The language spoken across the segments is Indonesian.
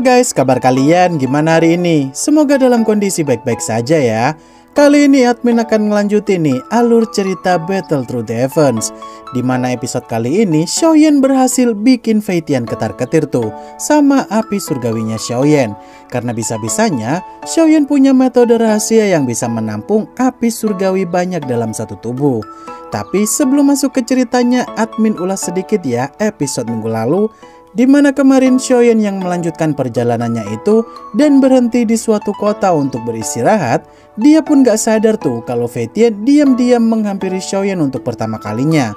Halo guys, kabar kalian gimana hari ini? Semoga dalam kondisi baik-baik saja ya. Kali ini admin akan ngelanjutin nih alur cerita Battle Through the Heavens, dimana episode kali ini Xiaoyan berhasil bikin Fei Tian ketar-ketir tuh sama api surgawinya Xiaoyan. Karena bisa-bisanya Xiaoyan punya metode rahasia yang bisa menampung api surgawi banyak dalam satu tubuh. Tapi sebelum masuk ke ceritanya, admin ulas sedikit ya episode minggu lalu, dimana kemarin Xiaoyan yang melanjutkan perjalanannya itu dan berhenti di suatu kota untuk beristirahat. Dia pun gak sadar tuh kalau Fei Tian diam-diam menghampiri Xiaoyan untuk pertama kalinya.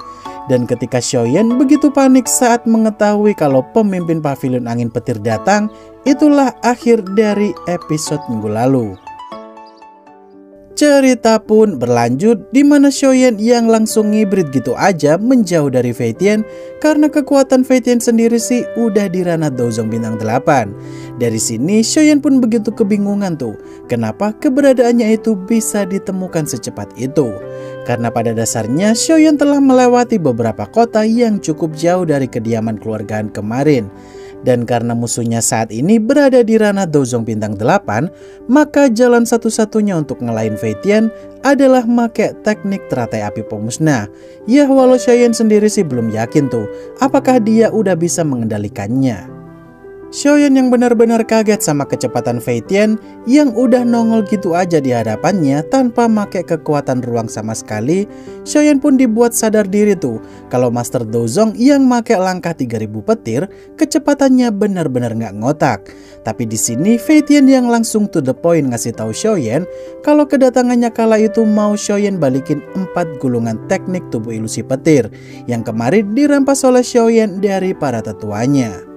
Dan ketika Xiaoyan begitu panik saat mengetahui kalau pemimpin pavilion angin petir datang, itulah akhir dari episode minggu lalu. Cerita pun berlanjut di mana Xiaoyan yang langsung ngibrit gitu aja menjauh dari Fei Tian karena kekuatan Fei Tian sendiri sih udah di ranah Dozong bintang 8. Dari sini Xiaoyan pun begitu kebingungan tuh kenapa keberadaannya itu bisa ditemukan secepat itu. Karena pada dasarnya Xiaoyan telah melewati beberapa kota yang cukup jauh dari kediaman keluargaan kemarin. Dan karena musuhnya saat ini berada di ranah Dozong bintang 8, maka jalan satu-satunya untuk ngelain Fei Tian adalah make teknik teratai api pemusnah. Ya walau Xiaoyan sendiri sih belum yakin tuh apakah dia udah bisa mengendalikannya. Xiaoyan yang benar-benar kaget sama kecepatan Fei Tian yang udah nongol gitu aja di hadapannya tanpa make kekuatan ruang sama sekali. Xiaoyan pun dibuat sadar diri tuh kalau Master Dozong yang make langkah 3000 petir kecepatannya benar-benar nggak ngotak. Tapi di sini Fei Tian yang langsung to the point ngasih tahu Xiaoyan kalau kedatangannya kala itu mau Xiaoyan balikin 4 gulungan teknik tubuh ilusi petir yang kemarin dirampas oleh Xiaoyan dari para tetuanya.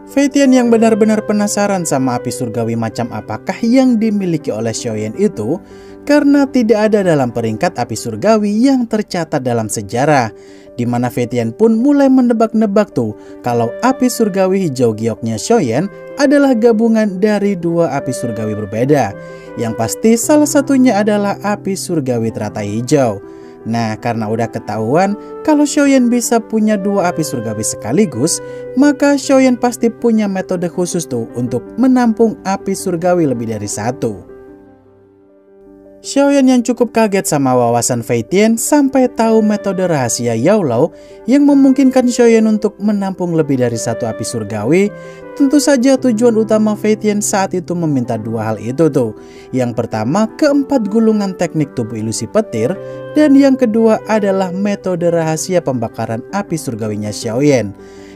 Fei Tian yang benar-benar penasaran sama api surgawi macam apakah yang dimiliki oleh Xiaoyan itu, karena tidak ada dalam peringkat api surgawi yang tercatat dalam sejarah, dimana Fei Tian pun mulai menebak-nebak tuh kalau api surgawi hijau gioknya Xiaoyan adalah gabungan dari dua api surgawi berbeda. Yang pasti salah satunya adalah api surgawi teratai hijau. Nah, karena udah ketahuan kalau Xiaoyan bisa punya dua api surgawi sekaligus, maka Xiaoyan pasti punya metode khusus tuh untuk menampung api surgawi lebih dari satu. Xiaoyan yang cukup kaget sama wawasan Fei Tian sampai tahu metode rahasia Yaolao yang memungkinkan Xiaoyan untuk menampung lebih dari satu api surgawi. Tentu saja tujuan utama Fei Tian saat itu meminta dua hal itu tuh. Yang pertama keempat gulungan teknik tubuh ilusi petir, dan yang kedua adalah metode rahasia pembakaran api surgawinya Xiaoyan.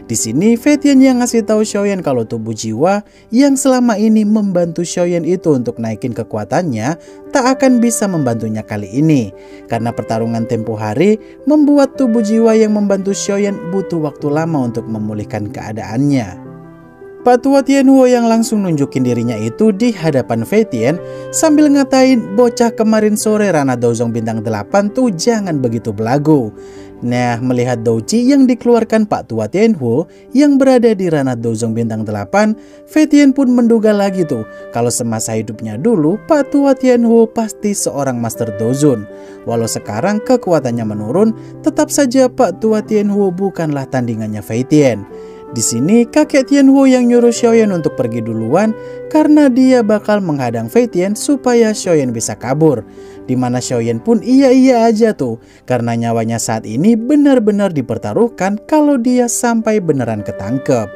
Di sini Fei Tian yang ngasih tahu Xiaoyan kalau tubuh jiwa yang selama ini membantu Xiaoyan itu untuk naikin kekuatannya tak akan bisa membantunya kali ini. Karena pertarungan tempo hari membuat tubuh jiwa yang membantu Xiaoyan butuh waktu lama untuk memulihkan keadaannya. Pak Tua Tianhuo yang langsung nunjukin dirinya itu di hadapan Fei Tian sambil ngatain bocah kemarin sore ranah Dozong bintang 8 tuh jangan begitu belagu. Nah, melihat douji yang dikeluarkan Pak Tua Tianhuo yang berada di ranah Dozong bintang 8, Fei Tian pun menduga lagi tuh kalau semasa hidupnya dulu Pak Tua Tianhuo pasti seorang Master Dozun. Walau sekarang kekuatannya menurun, tetap saja Pak Tua Tianhuo bukanlah tandingannya Fei Tian. Di sini kakek Tianhuo yang nyuruh Xiaoyan untuk pergi duluan karena dia bakal menghadang Fei Tian supaya Xiaoyan bisa kabur. Dimana Xiaoyan pun iya-iya aja tuh karena nyawanya saat ini benar-benar dipertaruhkan kalau dia sampai beneran ketangkep.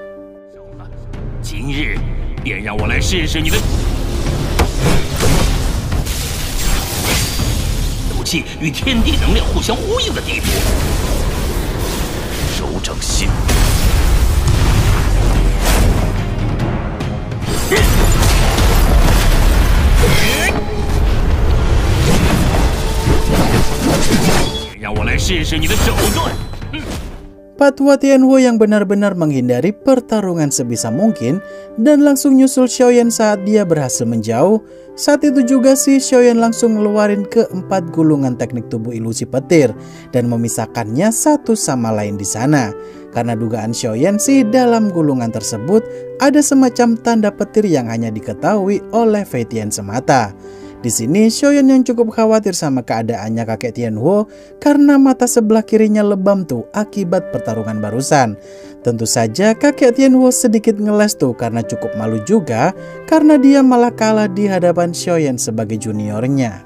Pak Tua Tianhuo yang benar-benar menghindari pertarungan sebisa mungkin dan langsung nyusul Xiaoyan saat dia berhasil menjauh. Saat itu juga sih Xiaoyan langsung ngeluarin keempat gulungan teknik tubuh ilusi petir dan memisahkannya satu sama lain di sana. Karena dugaan Xiaoyan sih dalam gulungan tersebut ada semacam tanda petir yang hanya diketahui oleh Fei Tian semata. Di sini Xiaoyan yang cukup khawatir sama keadaannya kakek Tianhuo karena mata sebelah kirinya lebam tuh akibat pertarungan barusan. Tentu saja kakek Tianhuo sedikit ngeles tuh karena cukup malu juga karena dia malah kalah di hadapan Xiaoyan sebagai juniornya.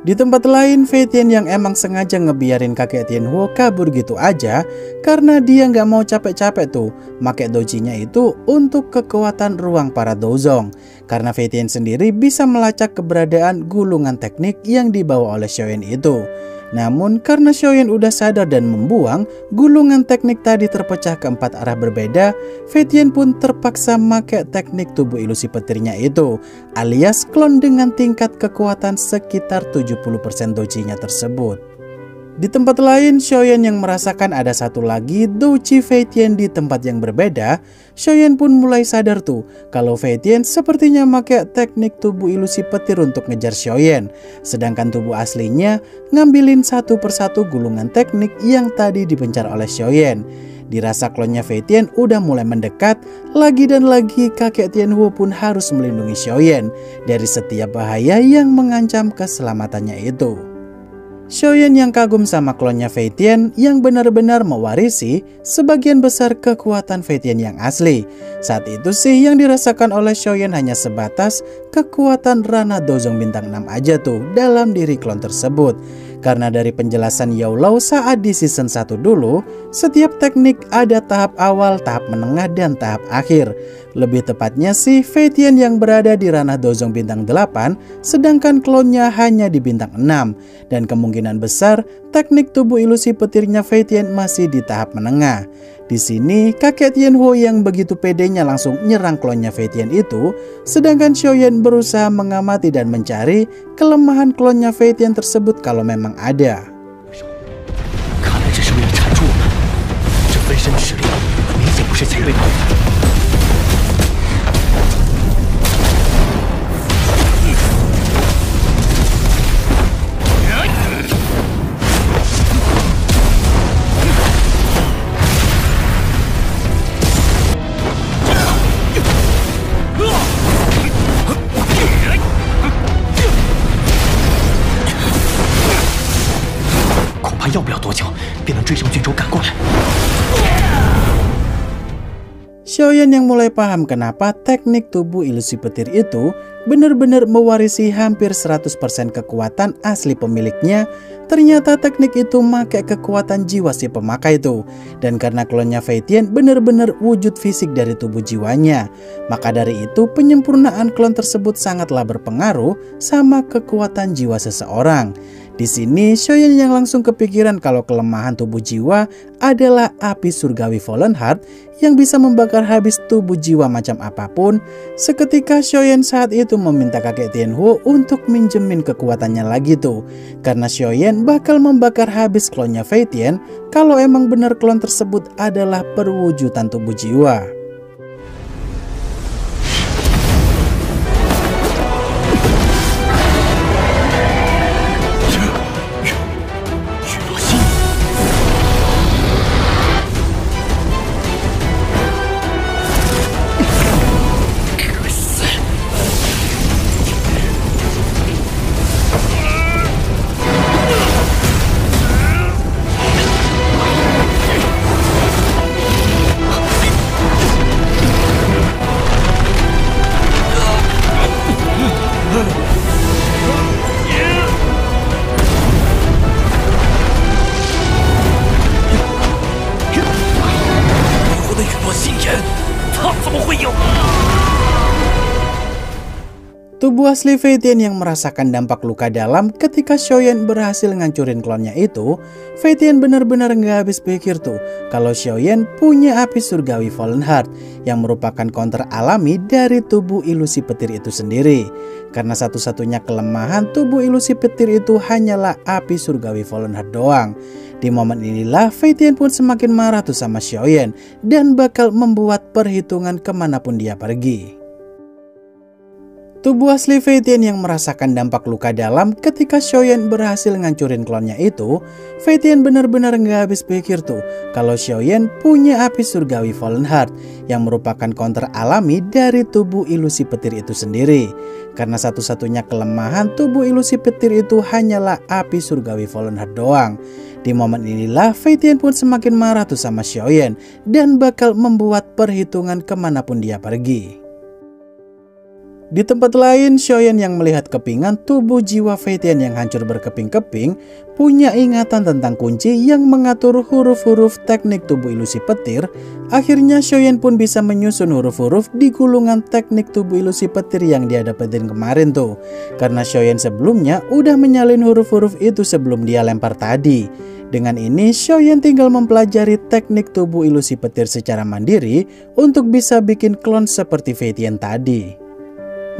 Di tempat lain, Fei Tian yang emang sengaja ngebiarin kakek Tianhuo kabur gitu aja karena dia nggak mau capek-capek tuh make dojinya itu untuk kekuatan ruang para dozong. Karena Fei Tian sendiri bisa melacak keberadaan gulungan teknik yang dibawa oleh Xiaoyan itu. Namun karena Xiaoyan udah sadar dan membuang, gulungan teknik tadi terpecah ke 4 arah berbeda, Fei Tian pun terpaksa make teknik tubuh ilusi petirnya itu, alias klon dengan tingkat kekuatan sekitar 70% dojinya tersebut. Di tempat lain, Xiaoyan yang merasakan ada satu lagi doji Fei Tian di tempat yang berbeda, Xiaoyan pun mulai sadar tuh kalau Fei Tian sepertinya pakai teknik tubuh ilusi petir untuk ngejar Xiaoyan, sedangkan tubuh aslinya ngambilin satu persatu gulungan teknik yang tadi dipencar oleh Xiaoyan. Dirasa klonnya Fei Tian udah mulai mendekat, lagi dan lagi kakek Tianhuo pun harus melindungi Xiaoyan dari setiap bahaya yang mengancam keselamatannya itu. Xiaoyan yang kagum sama klonnya Fei Tian yang benar-benar mewarisi sebagian besar kekuatan Fei Tian yang asli. Saat itu sih yang dirasakan oleh Xiaoyan hanya sebatas kekuatan Ranah Dozong bintang 6 aja tuh dalam diri klon tersebut. Karena dari penjelasan Yao Lao saat di season 1 dulu, setiap teknik ada tahap awal, tahap menengah, dan tahap akhir. Lebih tepatnya sih Fei Tian yang berada di ranah Dozong bintang 8, sedangkan klonnya hanya di bintang 6. Dan kemungkinan besar teknik tubuh ilusi petirnya Fei Tian masih di tahap menengah. Di sini kakek Tianhuo yang begitu pedenya langsung nyerang klonnya Fei Tian itu, sedangkan Xiaoyan berusaha mengamati dan mencari kelemahan klonnya Fei Tian tersebut kalau memang ada. Xiaoyan yang mulai paham kenapa teknik tubuh ilusi petir itu benar-benar mewarisi hampir 100% kekuatan asli pemiliknya. Ternyata teknik itu pakai kekuatan jiwa si pemakai itu. Dan karena klonnya Fei Tian benar-benar wujud fisik dari tubuh jiwanya, maka dari itu penyempurnaan klon tersebut sangatlah berpengaruh sama kekuatan jiwa seseorang. Di sini Xiaoyan yang langsung kepikiran kalau kelemahan tubuh jiwa adalah api surgawi Fallen Heart yang bisa membakar habis tubuh jiwa macam apapun. Seketika Xiaoyan saat itu meminta kakek Tianhuo untuk minjemin kekuatannya lagi tuh, karena Xiaoyan bakal membakar habis klonnya Fei Tian kalau emang benar klon tersebut adalah perwujudan tubuh jiwa. Tubuh asli Fei Tian yang merasakan dampak luka dalam ketika Xiaoyan berhasil ngancurin klonnya itu, Fei Tian benar-benar nggak habis pikir tuh kalau Xiaoyan punya api surgawi Fallen Heart yang merupakan counter alami dari tubuh ilusi petir itu sendiri. Karena satu-satunya kelemahan tubuh ilusi petir itu hanyalah api surgawi Fallen Heart doang. Di momen inilah Fei Tian pun semakin marah tuh sama Xiaoyan dan bakal membuat perhitungan kemanapun dia pergi. Tubuh asli Fei Tian yang merasakan dampak luka dalam ketika Xiaoyan berhasil ngancurin klonnya itu, Fei Tian benar-benar nggak habis pikir tuh kalau Xiaoyan punya api surgawi Fallen Heart yang merupakan counter alami dari tubuh ilusi petir itu sendiri. karena satu-satunya kelemahan tubuh ilusi petir itu hanyalah api surgawi Fallen Heart doang. Di momen inilah Fei Tian pun semakin marah tuh sama Xiaoyan dan bakal membuat perhitungan kemanapun dia pergi. Di tempat lain, Xiaoyan yang melihat kepingan tubuh jiwa Fei Tian yang hancur berkeping-keping punya ingatan tentang kunci yang mengatur huruf-huruf teknik tubuh ilusi petir. Akhirnya Xiaoyan pun bisa menyusun huruf-huruf di gulungan teknik tubuh ilusi petir yang dia dapetin kemarin tuh. Karena Xiaoyan sebelumnya udah menyalin huruf-huruf itu sebelum dia lempar tadi. Dengan ini, Xiaoyan tinggal mempelajari teknik tubuh ilusi petir secara mandiri untuk bisa bikin klon seperti Fei Tian tadi.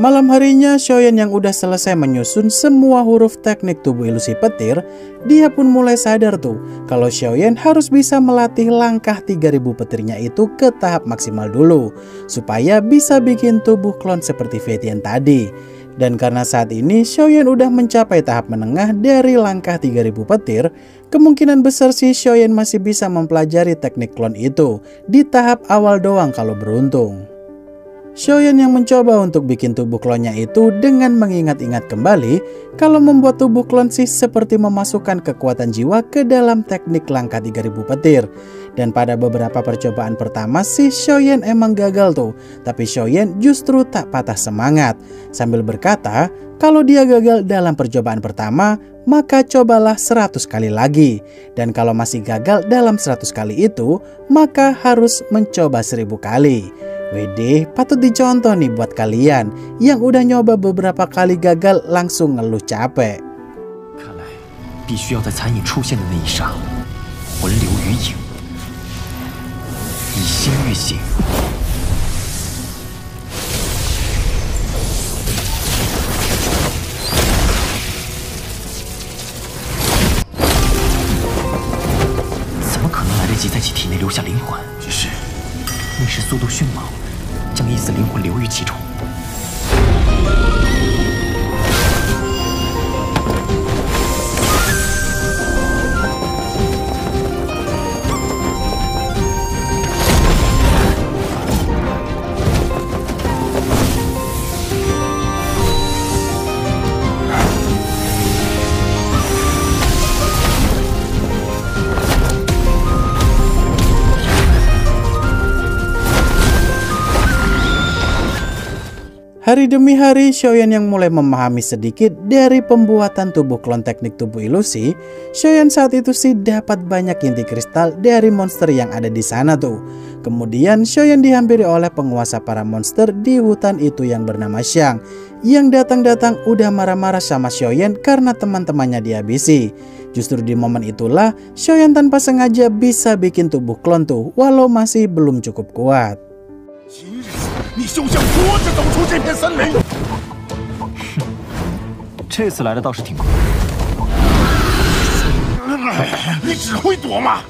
Malam harinya, Xiaoyan yang udah selesai menyusun semua huruf teknik tubuh ilusi petir, dia pun mulai sadar tuh kalau Xiaoyan harus bisa melatih langkah 3000 petirnya itu ke tahap maksimal dulu, supaya bisa bikin tubuh klon seperti Fei Tian tadi. Dan karena saat ini Xiaoyan udah mencapai tahap menengah dari langkah 3000 petir, kemungkinan besar sih Xiaoyan masih bisa mempelajari teknik klon itu di tahap awal doang kalau beruntung. Xiaoyan yang mencoba untuk bikin tubuh klonnya itu dengan mengingat-ingat kembali kalau membuat tubuh klon sih seperti memasukkan kekuatan jiwa ke dalam teknik langkah 3000 petir. Dan pada beberapa percobaan pertama sih Xiaoyan emang gagal tuh, tapi Xiaoyan justru tak patah semangat sambil berkata kalau dia gagal dalam percobaan pertama maka cobalah 100 kali lagi, dan kalau masih gagal dalam 100 kali itu maka harus mencoba 1000 kali. Wede, patut dicontoh nih buat kalian yang udah nyoba beberapa kali gagal langsung ngeluh capek. Hari demi hari, Xiaoyan yang mulai memahami sedikit dari pembuatan tubuh klon teknik tubuh ilusi. Xiaoyan saat itu sih dapat banyak inti kristal dari monster yang ada di sana tuh. Kemudian Xiaoyan dihampiri oleh penguasa para monster di hutan itu yang bernama Xiang, yang datang-datang udah marah-marah sama Xiaoyan karena teman-temannya dihabisi. Justru di momen itulah Xiaoyan tanpa sengaja bisa bikin tubuh klon tuh, walau masih belum cukup kuat. 你休想活着走出这片森林！这次来的倒是挺快。你只会躲吗？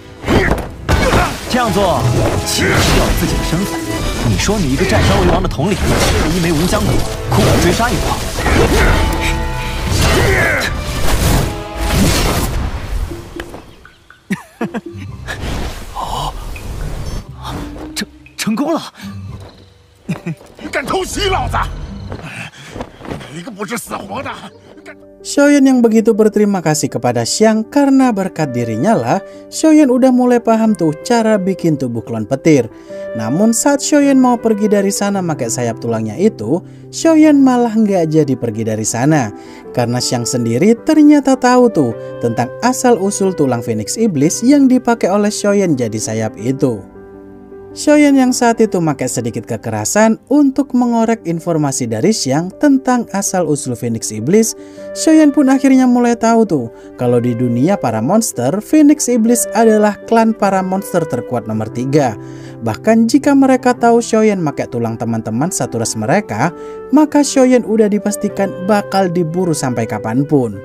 这样做岂不是掉了自己的身份？你说你一个占山为王的统领，吃了一枚无浆果，苦苦追杀一王。哦，成功了！ 敢偷袭老子！哪个不是死活的？ Xiaoyan yang begitu berterima kasih kepada Xiang karena berkat dirinya lah Xiaoyan udah mulai paham tuh cara bikin tubuh klon petir. Namun saat Xiaoyan mau pergi dari sana pakai sayap tulangnya itu, Xiaoyan malah nggak jadi pergi dari sana karena Xiang sendiri ternyata tahu tuh tentang asal-usul tulang Phoenix Iblis yang dipakai oleh Xiaoyan jadi sayap itu. Xiaoyan yang saat itu pakai sedikit kekerasan untuk mengorek informasi dari Xiang tentang asal-usul Phoenix Iblis. Xiaoyan pun akhirnya mulai tahu tuh kalau di dunia para monster, Phoenix Iblis adalah klan para monster terkuat nomor 3. Bahkan jika mereka tahu Xiaoyan pakai tulang teman-teman satu ras mereka, maka Xiaoyan udah dipastikan bakal diburu sampai kapanpun.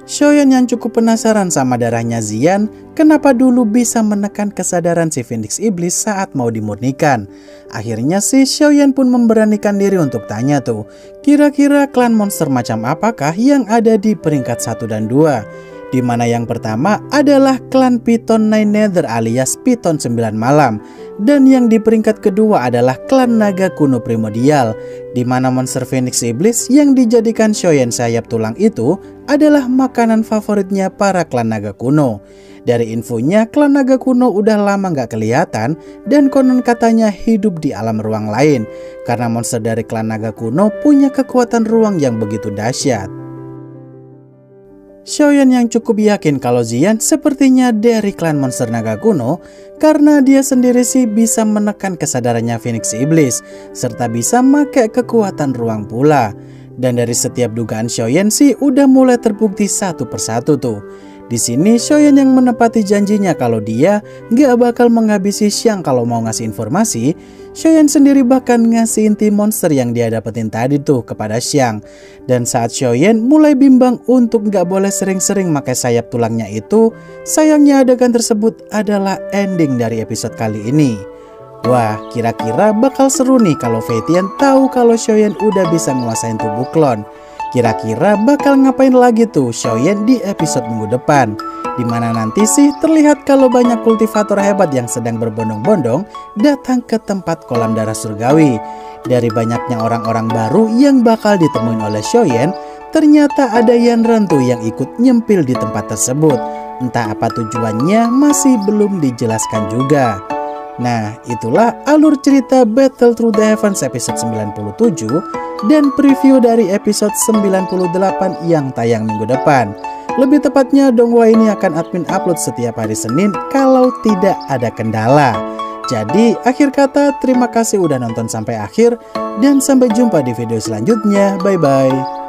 Xiaoyan yang cukup penasaran sama darahnya Xian, kenapa dulu bisa menekan kesadaran si Phoenix Iblis saat mau dimurnikan. Akhirnya si Xiaoyan pun memberanikan diri untuk tanya tuh, kira-kira klan monster macam apakah yang ada di peringkat 1 dan 2. di mana yang pertama adalah klan Python Nine Nether alias Python 9 Malam, dan yang di peringkat kedua adalah klan Naga Kuno Primordial, di mana monster Phoenix Iblis yang dijadikan Shoyen sayap tulang itu adalah makanan favoritnya para klan Naga Kuno. Dari infonya, klan Naga Kuno udah lama gak kelihatan dan konon katanya hidup di alam ruang lain, karena monster dari klan Naga Kuno punya kekuatan ruang yang begitu dahsyat. Shoyen yang cukup yakin kalau Xian sepertinya dari klan monster Naga Kuno, karena dia sendiri sih bisa menekan kesadarannya Phoenix Iblis, serta bisa make kekuatan ruang pula. Dan dari setiap dugaan Shoyen sih udah mulai terbukti satu persatu tuh. Di sini Shoyen yang menepati janjinya kalau dia gak bakal menghabisi Xiang kalau mau ngasih informasi. Shoyen sendiri bahkan ngasih inti monster yang dia dapetin tadi tuh kepada Xiang. Dan saat Shoyen mulai bimbang untuk gak boleh sering-sering pakai sayap tulangnya itu, sayangnya adegan tersebut adalah ending dari episode kali ini. Wah, kira-kira bakal seru nih kalau Phaetian tahu kalau Shoyen udah bisa nguasain tubuh klon. Kira-kira bakal ngapain lagi tuh Shoyen di episode minggu depan? Dimana nanti sih terlihat kalau banyak kultivator hebat yang sedang berbondong-bondong datang ke tempat kolam darah surgawi. Dari banyaknya orang-orang baru yang bakal ditemuin oleh Shoyen, ternyata ada Yanran tuh yang ikut nyempil di tempat tersebut. Entah apa tujuannya masih belum dijelaskan juga. Nah, itulah alur cerita Battle Through the Heavens episode 97 dan preview dari episode 98 yang tayang minggu depan. Lebih tepatnya Donghua ini akan admin upload setiap hari Senin kalau tidak ada kendala. Jadi akhir kata terima kasih udah nonton sampai akhir dan sampai jumpa di video selanjutnya. Bye bye.